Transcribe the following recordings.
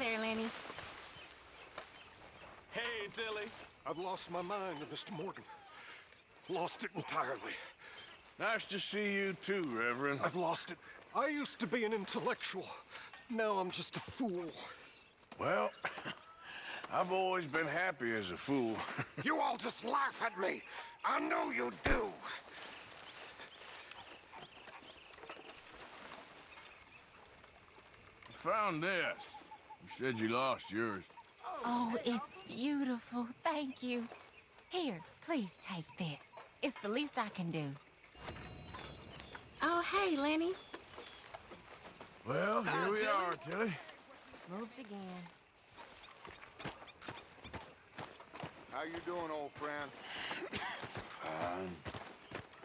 there, Lenny. Hey, Tilly. I've lost my mind, Mr. Morgan. Lost it entirely. Nice to see you too, Reverend. I've lost it. I used to be an intellectual. Now I'm just a fool. Well, I've always been happy as a fool. You all just laugh at me. I know you do. I found this. You said you lost yours. Oh, it's beautiful. Thank you. Here, please take this. It's the least I can do. Oh, hey, Lenny. Well, here we are, Tilly. Moved again. How you doing, old friend? Fine.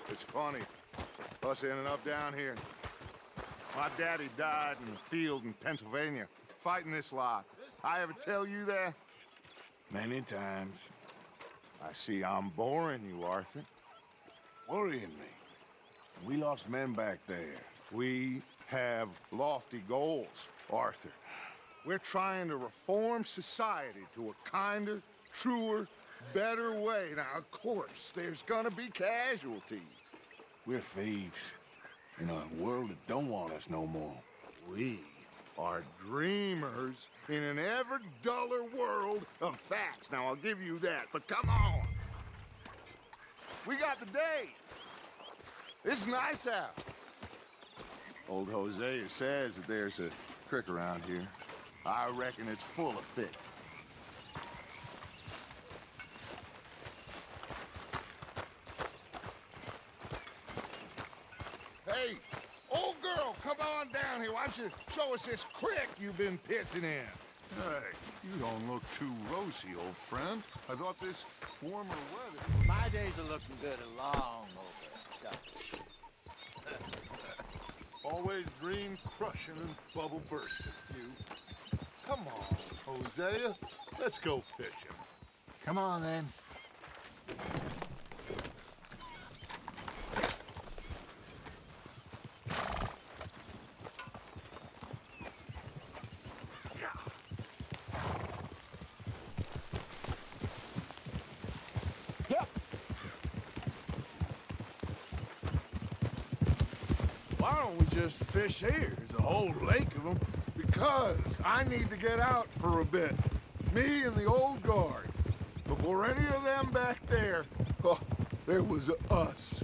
It's funny, us ending up down here. My daddy died in the field in Pennsylvania, fighting this lot. I ever tell you that? Many times. I see I'm boring you, Arthur. Worrying me. We lost men back there. We have lofty goals, Arthur. We're trying to reform society to a kinder, truer, better way. Now, of course, there's gonna be casualties. We're thieves. In a world that don't want us no more. We are dreamers in an ever duller world of facts. Now, I'll give you that, but come on. We got the day. It's nice out. Old Hosea says that there's a creek around here. I reckon it's full of fish. Hey, old girl, come on down here. Why don't you show us this creek you've been pissing in? Hey, you don't look too rosy, old friend. I thought this warmer weather... My days are looking good along over. Always dream crushing and bubble bursting, you. Come on, Hosea. Let's go fishing. Come on, then. Why don't we just fish here? There's a whole lake of them. Because I need to get out for a bit. Me and the old guard. Before any of them back there, oh, there was us.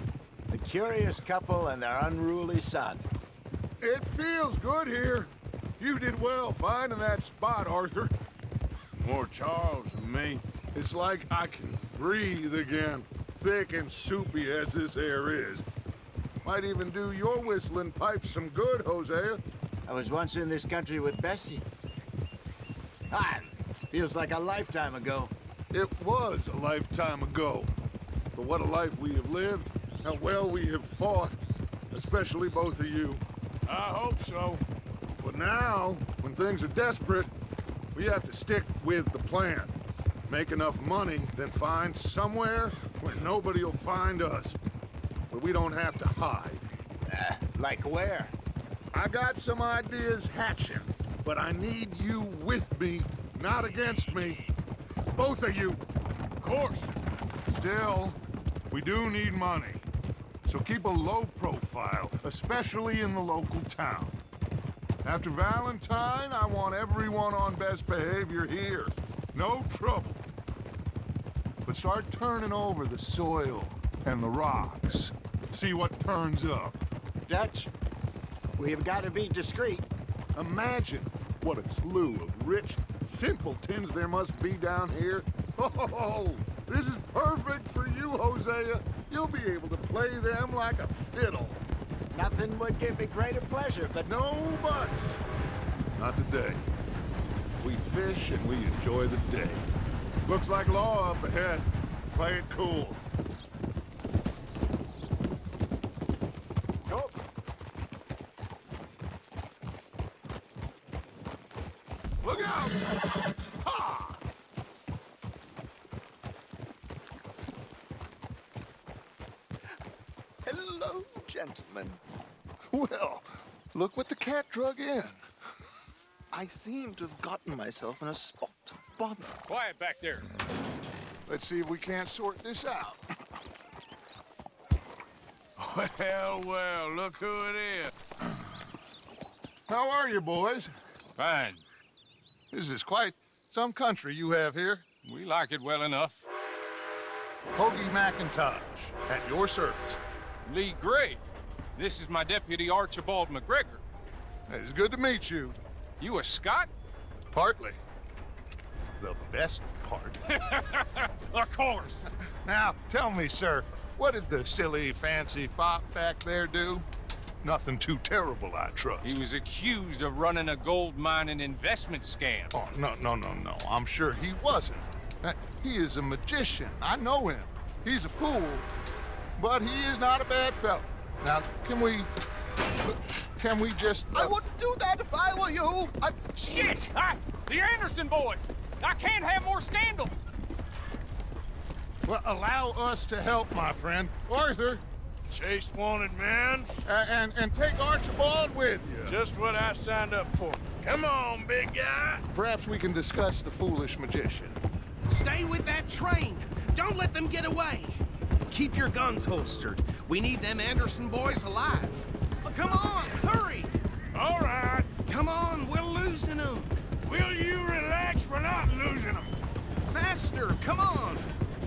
A curious couple and their unruly son. It feels good here. You did well finding that spot, Arthur. More Charles than me. It's like I can breathe again, thick and soupy as this air is. Might even do your whistling pipes some good, Hosea. I was once in this country with Bessie. Ah, feels like a lifetime ago. It was a lifetime ago. But what a life we have lived, how well we have fought, especially both of you. I hope so. But now, when things are desperate, we have to stick with the plan. Make enough money, then find somewhere where nobody will find us. Where we don't have to hide. Like where? I got some ideas hatching, but I need you with me, not against me. Both of you. Of course. Still, we do need money. So keep a low profile, especially in the local town. After Valentine, I want everyone on best behavior here. No trouble. But start turning over the soil and the rocks. See what turns up. Dutch, we've got to be discreet. Imagine what a slew of rich simpletons there must be down here. Oh, this is perfect for you, Hosea. You'll be able to play them like a fiddle. Nothing would give me greater pleasure, but No buts. Not today. We fish and we enjoy the day. Looks like law up ahead. Play it cool. Go. Look out! Ha! Hello, gentlemen. Well, look what the cat drug in. I seem to have gotten myself in a spot of bother. Quiet back there. Let's see if we can't sort this out. Well, look who it is. How are you, boys? Fine. This is quite some country you have here. We like it well enough. Hoagie McIntosh, at your service. Lee Gray. This is my deputy, Archibald McGregor. It's good to meet you. You a Scot? Partly. The best part. Of course. Now, tell me, sir, what did the silly, fancy fop back there do? Nothing too terrible, I trust. He was accused of running a gold mining investment scam. Oh, no. I'm sure he wasn't. He is a magician. I know him. He's a fool, but he is not a bad fellow. Now, can we just... I wouldn't do that if I were you. Shit! The Anderson boys! I can't have more scandal! Well, allow us to help, my friend. Arthur, Chase wanted man. and take Archibald with you. Just what I signed up for. Come on, big guy. Perhaps we can discuss the foolish magician. Stay with that train. Don't let them get away. Keep your guns holstered. We need them Anderson boys alive. Come on, hurry! All right. Come on, we're losing them. Will you relax? We're not losing them. Faster, come on.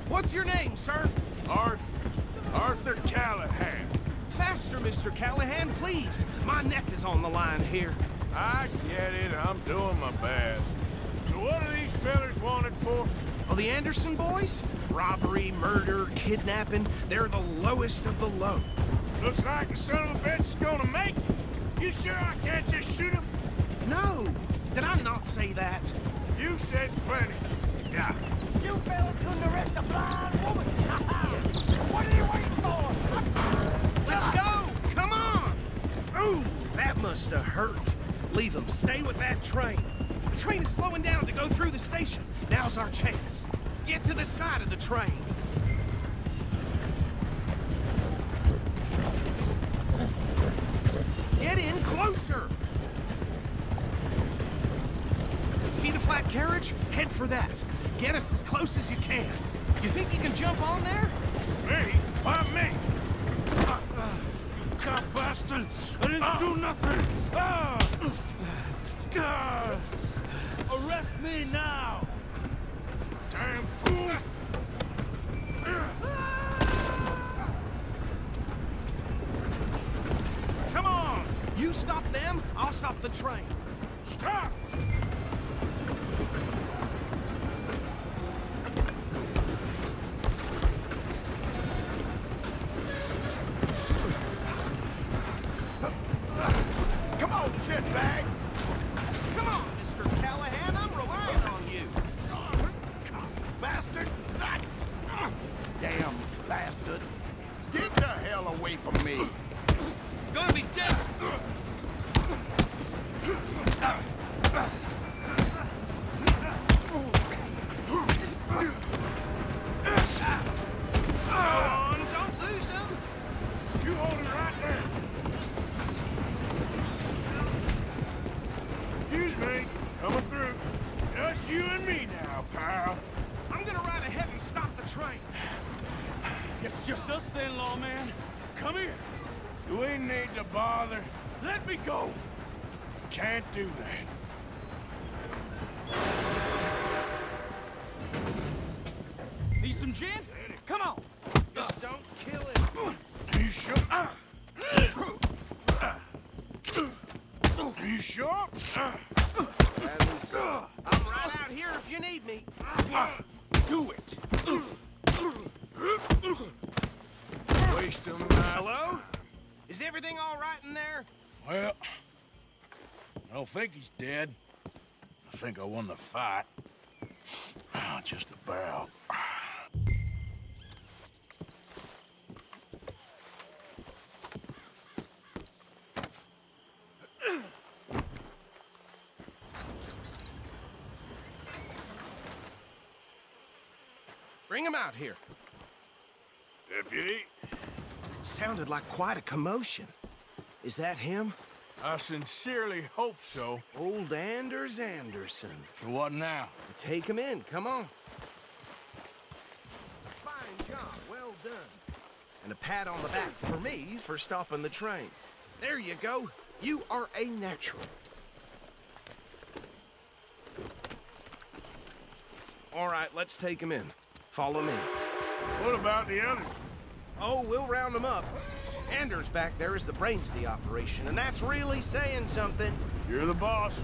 What's your name, sir? Arthur Callahan. Faster, Mr. Callahan, please. My neck is on the line here. I get it. I'm doing my best. So what are these fellers wanted for? Oh, the Anderson boys? Robbery, murder, kidnapping. They're the lowest of the low. Looks like the son of a bitch is gonna make it. You sure I can't just shoot him? No! Did I not say that? You said plenty. Yeah. You fellas couldn't arrest a blind woman! What are you waiting for? Let's go! Come on! Ooh, that must have hurt. Leave them. Stay with that train. The train is slowing down to go through the station. Now's our chance. Get to the side of the train. Get in closer! See the flat carriage? Head for that. Get us as close as you can. You think you can jump on there? Me? Why me? You cop bastard! I didn't do nothing! Arrest me now! Damn fool! Come on! You stop them, I'll stop the train. Stop! Come on, shitbag. Come on, Mr. Callahan, I'm relying on you. Bastard. Damn bastard. Get the hell away from me. Gonna be dead. On, don't lose him. You hold it right there! Excuse me, coming through. Just you and me now, pal. I'm gonna ride ahead and stop the train. It's just us then, lawman. Come here. Do we need to bother? Let me go. Can't do that. Need some gin? Come on. Just don't kill him. You sure? You sure? I'm right out here if you need me. Do it. Waste them. Hello? Is everything all right in there? Well, I don't think he's dead. I think I won the fight. Just about. Bring him out here. Deputy? Sounded like quite a commotion. Is that him? I sincerely hope so. Old Anders Anderson. For what now? Take him in, come on. Fine job, well done. And a pat on the back for me for stopping the train. There you go. You are a natural. All right, let's take him in. Follow me. What about the others? Oh, we'll round them up. Anders back there is the brains of the operation, and that's really saying something. You're the boss.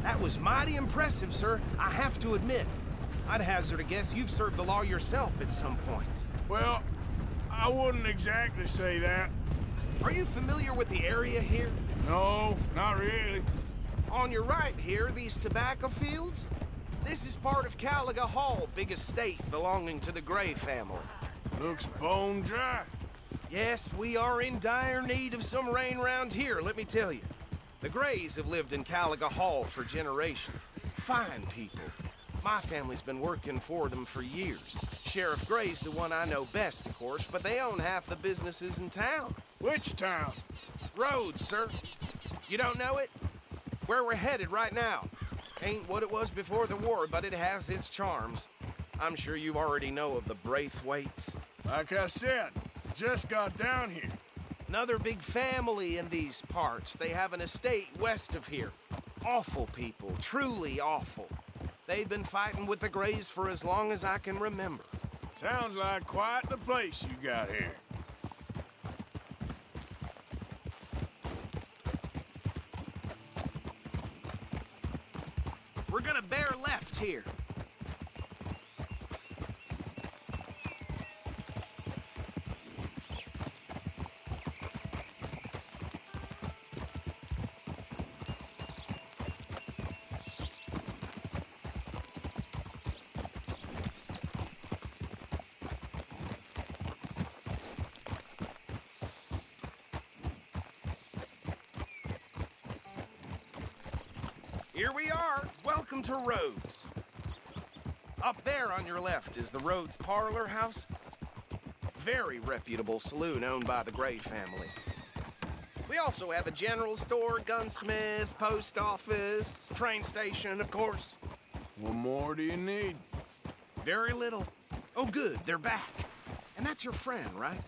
That was mighty impressive, sir. I have to admit. I'd hazard a guess you've served the law yourself at some point. Well, I wouldn't exactly say that. Are you familiar with the area here? No, not really. On your right here, these tobacco fields? This is part of Caliga Hall, big estate belonging to the Gray family. Looks bone dry. Yes, we are in dire need of some rain round here, let me tell you. The Grays have lived in Caliga Hall for generations. Fine people. My family's been working for them for years. Sheriff Gray's the one I know best, of course, but they own half the businesses in town. Which town? Rhodes, sir. You don't know it? Where we're headed right now. Ain't what it was before the war, but it has its charms. I'm sure you already know of the Braithwaites. Like I said, just got down here. Another big family in these parts. They have an estate west of here. Awful people, truly awful. They've been fighting with the Grays for as long as I can remember. Sounds like quite the place you got here. We're gonna bear left here. Here we are. Welcome to Rhodes. Up there on your left is the Rhodes Parlor House. Very reputable saloon owned by the Gray family. We also have a general store, gunsmith, post office, train station, of course. What more do you need? Very little. Oh, good, they're back. And that's your friend, right?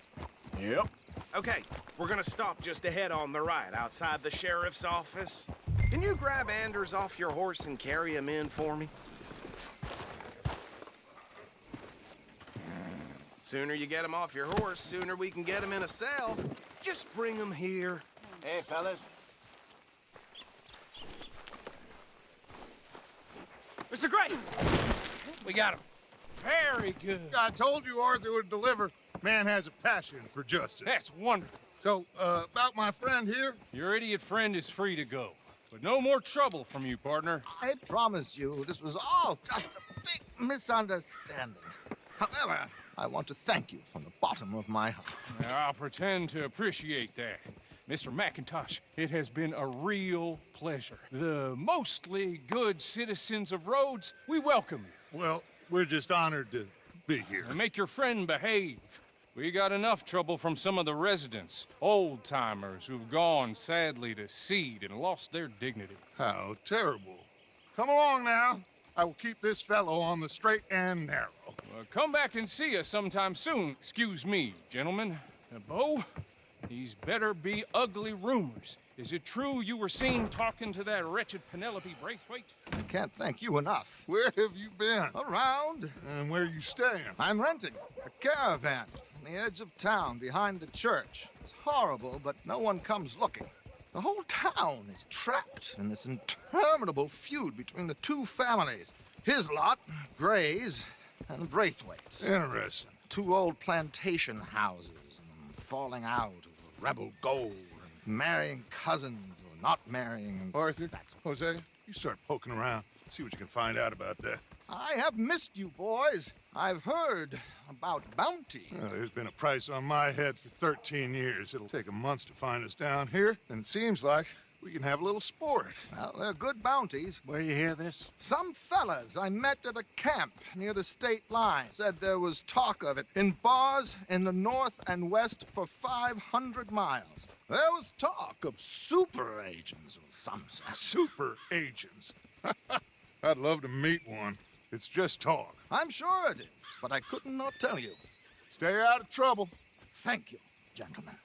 Yep. Okay, we're gonna stop just ahead on the right, outside the sheriff's office. Can you grab Anders off your horse and carry him in for me? Sooner you get him off your horse, sooner we can get him in a cell. Just bring him here. Hey, fellas. Mr. Gray! We got him. Very good. I told you Arthur would deliver. Man has a passion for justice. That's wonderful. So, about my friend here? Your idiot friend is free to go. But no more trouble from you, partner. I promise you, this was all just a big misunderstanding. However, I want to thank you from the bottom of my heart. I'll pretend to appreciate that. Mr. McIntosh, it has been a real pleasure. The mostly good citizens of Rhodes, we welcome you. Well, we're just honored to be here. And make your friend behave. We got enough trouble from some of the residents, old-timers who've gone, sadly, to seed and lost their dignity. How terrible. Come along now. I will keep this fellow on the straight and narrow. Come back and see us sometime soon. Excuse me, gentlemen. Bo, these better be ugly rumors. Is it true you were seen talking to that wretched Penelope Braithwaite? I can't thank you enough. Where have you been? Around. And where you staying? I'm renting a caravan on the edge of town behind the church. It's horrible, but no one comes looking. The whole town is trapped in this interminable feud between the two families. His lot, Gray's, and Braithwaite's. Interesting. Two old plantation houses, and falling out over rebel gold, and marrying cousins or not marrying. Arthur, Jose, you start poking around. See what you can find out about that. I have missed you, boys. I've heard about bounty. Well, there's been a price on my head for 13 years. It'll take 'em months to find us down here, and it seems like we can have a little sport. Well, they're good bounties. Where you hear this? Some fellas I met at a camp near the state line said there was talk of it in bars in the north and west for 500 miles. There was talk of super agents of some sort. Super agents. I'd love to meet one. It's just talk. I'm sure it is, but I could not tell you. Stay out of trouble. Thank you, gentlemen.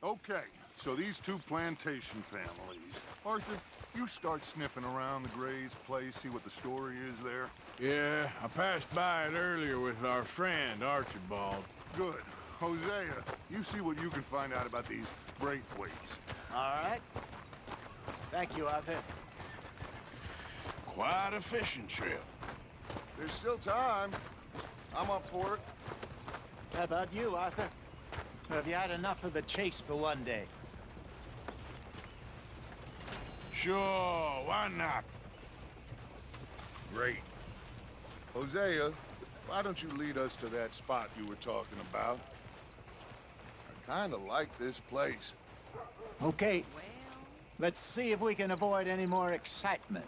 Okay, so these two plantation families. Arthur, you start sniffing around the Gray's place, see what the story is there. Yeah, I passed by it earlier with our friend, Archibald. Good. Hosea, you see what you can find out about these Braithwaites. All right. Thank you, Arthur. Quite a fishing trip. There's still time. I'm up for it. How about you, Arthur? Have you had enough of the chase for one day? Sure, why not? Great. Hosea, why don't you lead us to that spot you were talking about? I kind of like this place. Okay. Let's see if we can avoid any more excitement.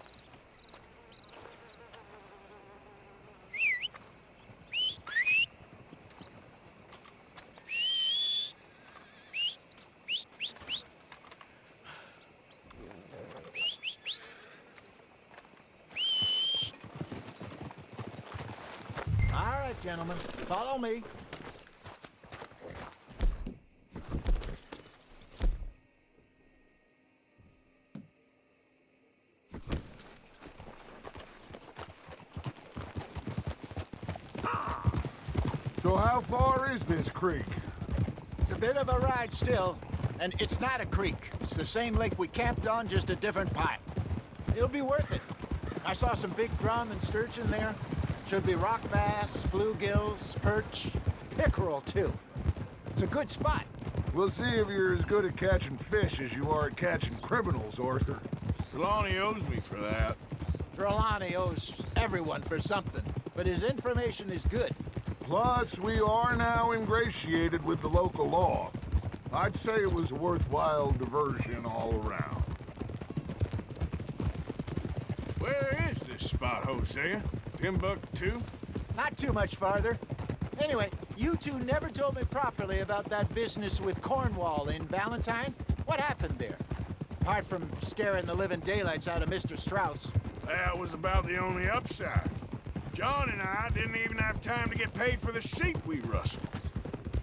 All right, gentlemen, follow me. So how far is this creek? It's a bit of a ride still, and it's not a creek. It's the same lake we camped on, just a different part. It'll be worth it. I saw some big drum and sturgeon there. Should be rock bass, bluegills, perch, pickerel too. It's a good spot. We'll see if you're as good at catching fish as you are at catching criminals, Arthur. Trelawney owes me for that. Trelawney owes everyone for something, but his information is good. Plus, we are now ingratiated with the local law. I'd say it was a worthwhile diversion all around. Where is this spot, Hosea? Timbuktu? Not too much farther. Anyway, you two never told me properly about that business with Cornwall in Valentine. What happened there? Apart from scaring the living daylights out of Mr. Strauss. That was about the only upside. John and I didn't even have time to get paid for the sheep we rustled.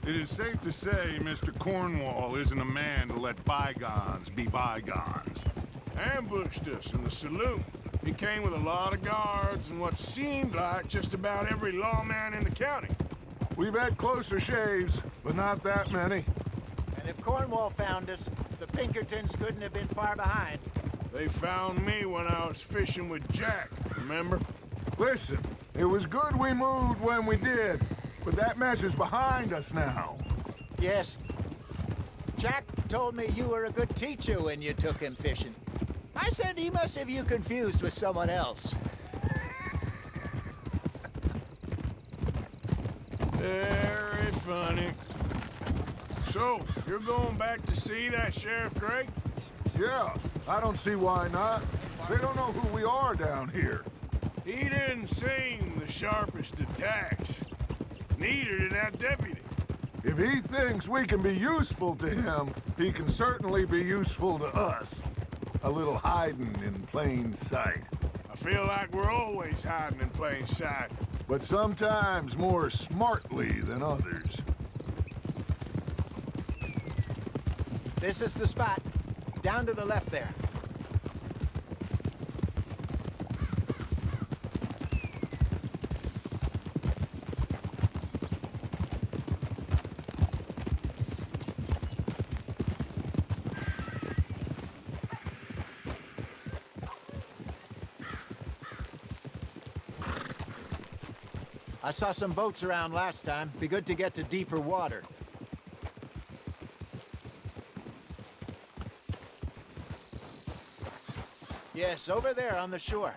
It is safe to say Mr. Cornwall isn't a man to let bygones be bygones. Ambushed us in the saloon. He came with a lot of guards and what seemed like just about every lawman in the county. We've had closer shaves, but not that many. And if Cornwall found us, the Pinkertons couldn't have been far behind. They found me when I was fishing with Jack, remember? Listen, it was good we moved when we did, but that mess is behind us now. Yes. Jack told me you were a good teacher when you took him fishing. I said he must have you confused with someone else. Very funny. So, you're going back to see that Sheriff Gray? Yeah, I don't see why not. They don't know who we are down here. He didn't seem the sharpest attacks. Neither did that deputy. If he thinks we can be useful to him, he can certainly be useful to us. A little hiding in plain sight. I feel like we're always hiding in plain sight. But sometimes more smartly than others. This is the spot. Down to the left there. I saw some boats around last time. Be good to get to deeper water. Yes, over there on the shore.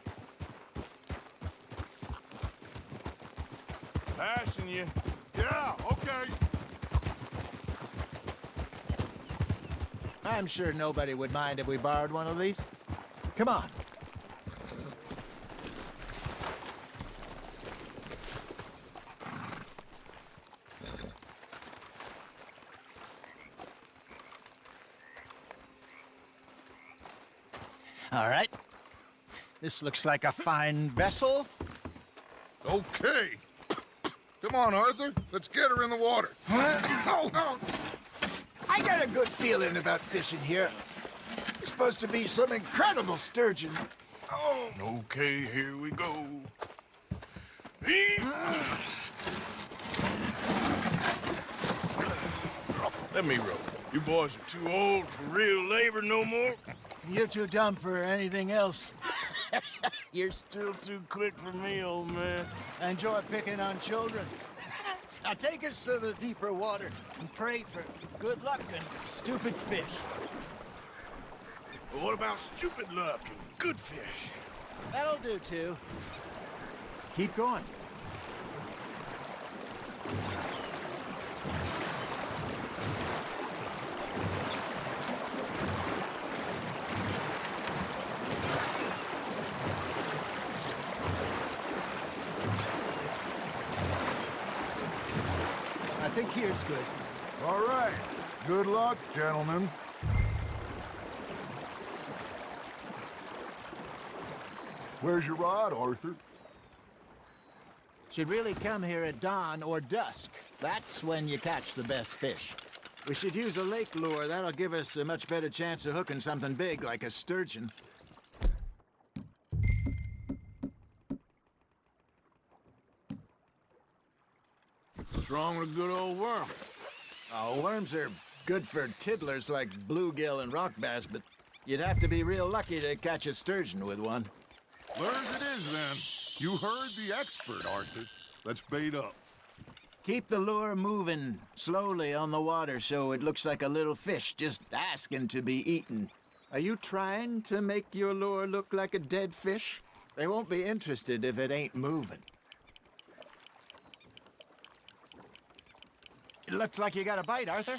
Passing you. Yeah, okay. I'm sure nobody would mind if we borrowed one of these. Come on. All right. This looks like a fine vessel. Okay. Come on, Arthur. Let's get her in the water. Oh. I got a good feeling about fishing here. It's supposed to be some incredible sturgeon. Oh. Okay, here we go. Let me row. You boys are too old for real labor no more. You're too dumb for anything else. You're still too quick for me, old man. I enjoy picking on children. Now take us to the deeper water and pray for good luck and stupid fish. But what about stupid luck and good fish? That'll do, too. Keep going. I think here's good. All right. Good luck, gentlemen. Where's your rod, Arthur? Should really come here at dawn or dusk. That's when you catch the best fish. We should use a lake lure. That'll give us a much better chance of hooking something big like a sturgeon. What's wrong with a good old worm? Oh, worms are good for tiddlers like bluegill and rock bass, but you'd have to be real lucky to catch a sturgeon with one. Where's it is, then? You heard the expert, Arthur. Let's bait up. Keep the lure moving slowly on the water so it looks like a little fish just asking to be eaten. Are you trying to make your lure look like a dead fish? They won't be interested if it ain't moving. It looks like you got a bite, Arthur.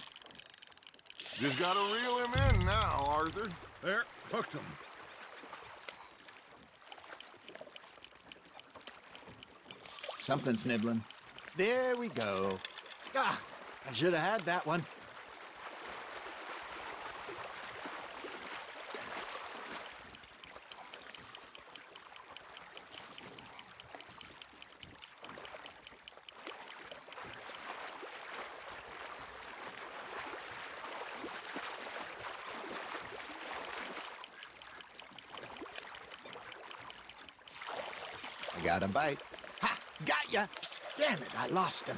Just gotta reel him in now, Arthur. There, hooked him. Something's nibbling. There we go. Ah, I should have had that one. I got a bite. Ha! Got ya! Damn it, I lost him.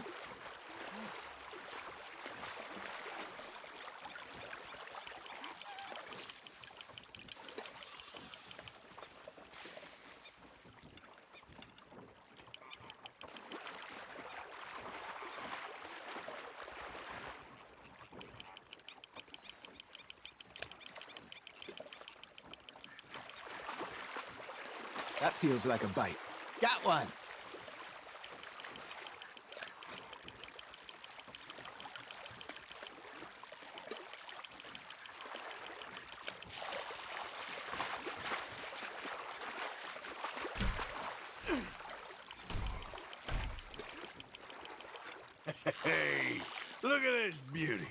That feels like a bite. Got one. Hey, look at this beauty.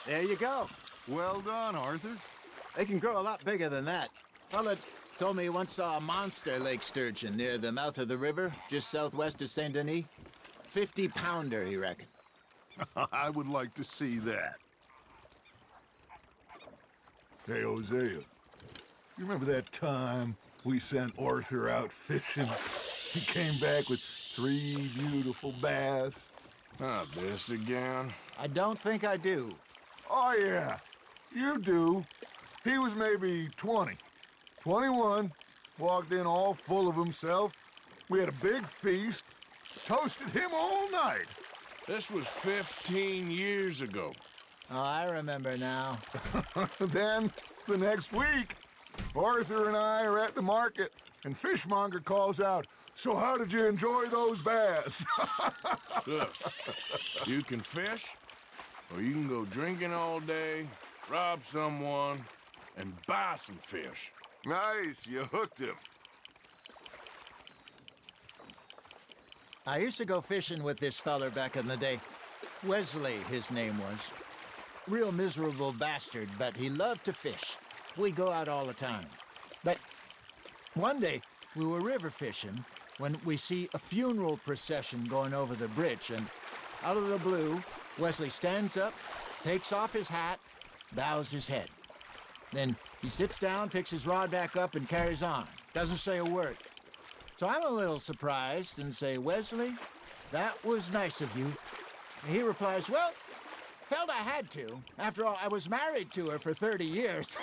There you go. Well done, Arthur. They can grow a lot bigger than that. Fella told me he once saw a monster lake sturgeon near the mouth of the river, just southwest of Saint Denis. 50-pounder, he reckoned. I would like to see that. Hey, Hosea, you remember that time we sent Arthur out fishing? He came back with 3 beautiful bass. Not this again. I don't think I do. Oh, yeah, you do. He was maybe 20, 21, walked in all full of himself. We had a big feast, toasted him all night. This was 15 years ago. Oh, I remember now. Then, the next week, Arthur and I are at the market, and Fishmonger calls out, "So how did you enjoy those bass?" Look, you can fish, or you can go drinking all day, rob someone, and buy some fish. Nice, you hooked him. I used to go fishing with this feller back in the day. Wesley, his name was. Real miserable bastard, but he loved to fish. We'd go out all the time. But One day, we were river fishing when we see a funeral procession going over the bridge, and out of the blue, Wesley stands up, takes off his hat, bows his head. Then he sits down, picks his rod back up, and carries on. Doesn't say a word. So I'm a little surprised and say, Wesley, that was nice of you. And he replies, well, felt I had to. After all, I was married to her for 30 years.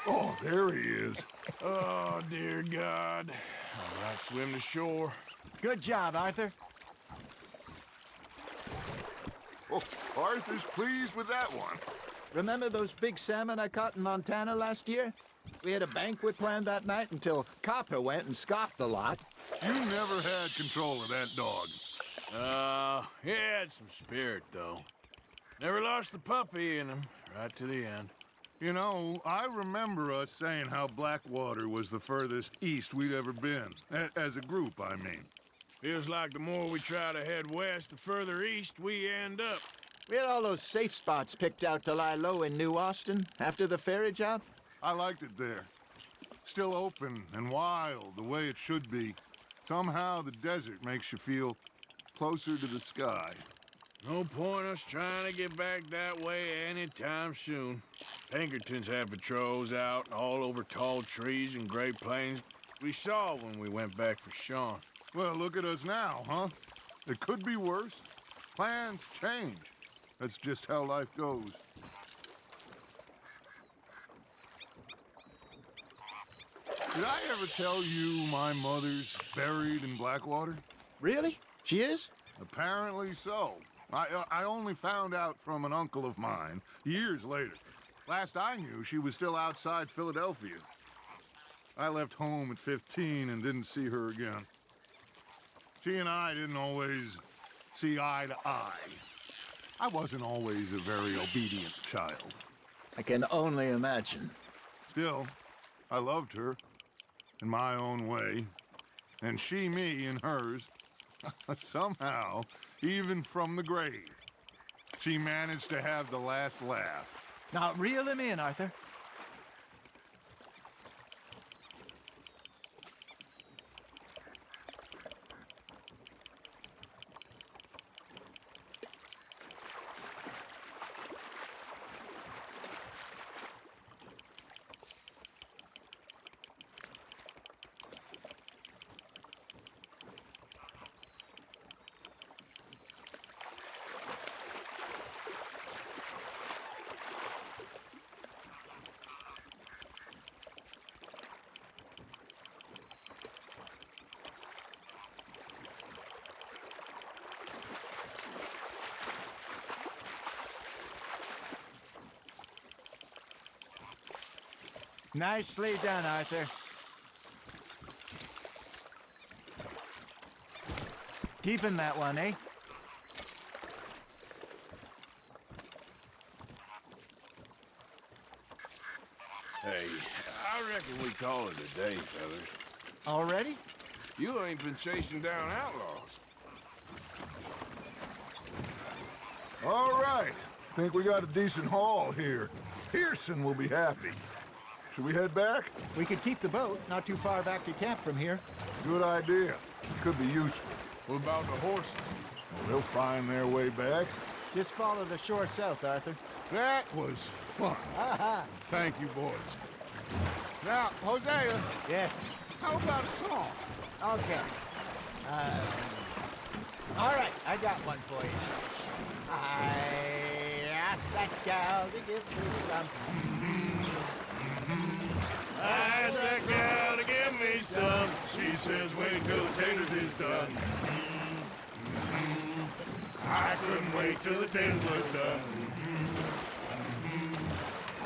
Oh, there he is. Oh, dear God. All right, swim to shore. Good job, Arthur. Oh, Arthur's pleased with that one. Remember those big salmon I caught in Montana last year? We had a banquet planned that night until Copper went and scoffed the lot. You never had control of that dog. He had some spirit, though. Never lost the puppy in him, right to the end. You know, I remember us saying how Blackwater was the furthest east we'd ever been. As a group, I mean. Feels like the more we try to head west, the further east we end up. We had all those safe spots picked out to lie low in New Austin after the ferry job. I liked it there. Still open and wild, the way it should be. Somehow the desert makes you feel closer to the sky. No point us trying to get back that way anytime soon. Pinkertons have patrols out all over tall trees and Great Plains. We saw when we went back for Sean. Well, look at us now, huh? It could be worse. Plans change. That's just how life goes. Did I ever tell you my mother's buried in Blackwater? Really? She is? Apparently so. I only found out from an uncle of mine years later. Last I knew, she was still outside Philadelphia. I left home at 15 and didn't see her again. She and I didn't always see eye to eye. I wasn't always a very obedient child. I can only imagine. Still, I loved her in my own way, and she me in hers. Somehow, even from the grave, she managed to have the last laugh. Now, reel him in, Arthur. Nicely done, Arthur. Keeping that one, eh? Hey, I reckon we call it a day, fellas. Already? You ain't been chasing down outlaws. All right. Think we got a decent haul here. Pearson will be happy. Should we head back? We could keep the boat not too far back to camp from here. Good idea. Could be useful. What about the horses? Well, they'll find their way back. Just follow the shore south, Arthur. That was fun. Thank you, boys. Now, Hosea, Yes. how about a song? Okay. All right, I got one for you. I asked that gal to give me some. I asked that gal to give me some. She says, wait till the taters is done. I couldn't wait till the taters was done.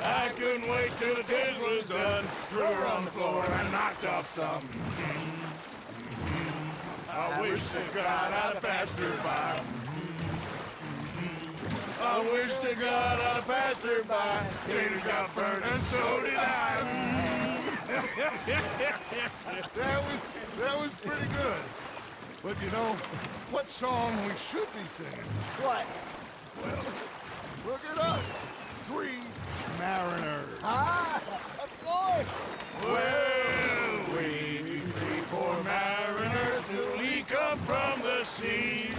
I couldn't wait till the taters was done. Threw her on the floor and knocked off some. I wish to God I'd have passed her by. I wish to God I'd have passed her by. Taters got burned and so did I. That was pretty good. But you know, what song we should be singing? What? Well, look it up. Three Mariners. Ah, of course. Well, we seas.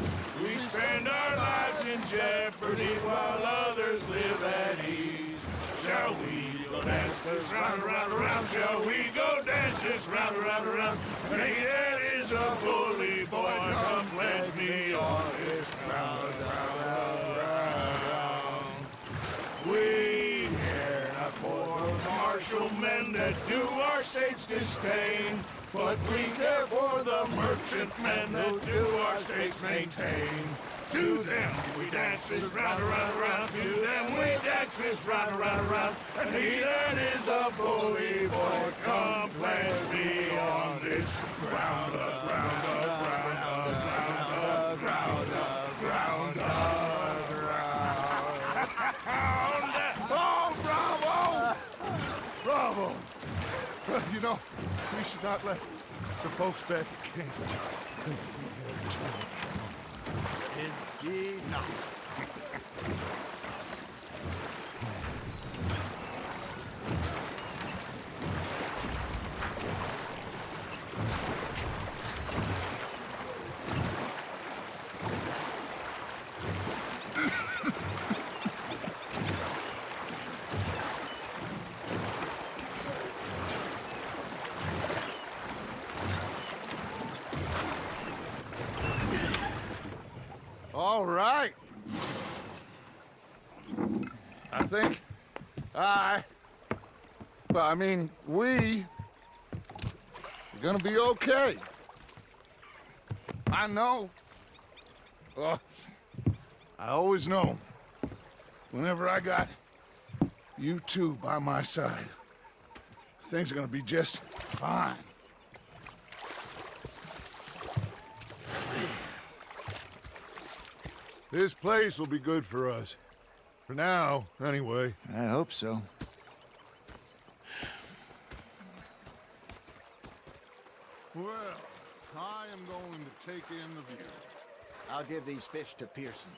We spend our lives in jeopardy while others live at ease. Shall we go dance this round, around, around? Shall we go dance this round, around, around? Hey, that is a bully boy. Come pledge me on this round, round, round. We care not for the martial men that do our state's disdain, but we care for the merchantmen that do our states maintain. To them we dance this round, around, around. To them we dance this round, around, around. And he that is a bully boy, come pledge me on this ground, ground, ground, ground, ground, ground, ground. Oh, bravo! Bravo! You know, we should not let the folks back at camp think that we had a time. Indeed not. All right. I think we're gonna be okay. I know. I always know. Whenever I got you two by my side, things are gonna be just fine. This place will be good for us. For now, anyway. I hope so. Well, I am going to take in the view. I'll give these fish to Pearson.